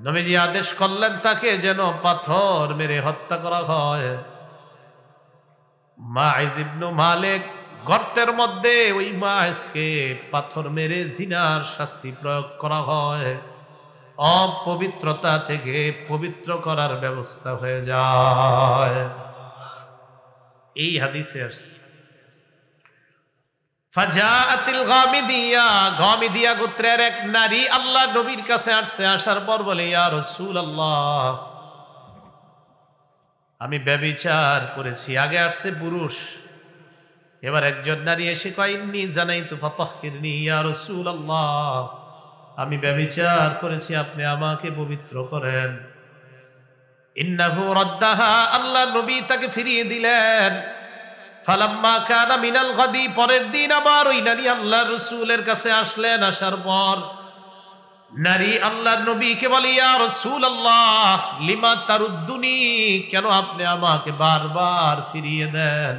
নবীজি আদেশ করলেন তাকে যেন পাথর মেরে হত্যা করা হয়। মাইজ ইবনু মালিক গর্তের মধ্যে ওই মাইজকে পাথর মেরে জিনার শাস্তি প্রয়োগ করা হয়, অপবিত্রতা থেকে পবিত্র করার ব্যবস্থা হয়ে যায়। এই হাদিসে আসছে ফাজাআতিল গামিদিয়া, গামিদিয়া গোত্রের এক নারী আল্লাহ নবীর কাছে আসছে। আসার পর বলে, ইয়া রাসূলুল্লাহ, আমি ব্যভিচার করেছি। আগে আসছে পুরুষ, এবার একজন নারী এসে কয়, ইন্নী জানাইতু ফাতাহহিরনি ইয়া রাসূলুল্লাহ, আমি ব্যভিচার করেছি, আপনি আমাকে পবিত্র করেন। ইন্নাহু রাদ্দাহা, আল্লাহ নবী তাকে ফিরিয়ে দিলেন। ফালাম্মা কানা মিনাল গাদি, পরের দিন আবার ওই নারী আল্লাহ রাসূলের কাছে আসলেন। আসার পর নারী আল্লাহ নবীকে বলে, ইয়া রাসূলুল্লাহ লিমা তারুদ্দুনি, কেন আপনি আমাকে বারবার ফিরিয়ে দেন?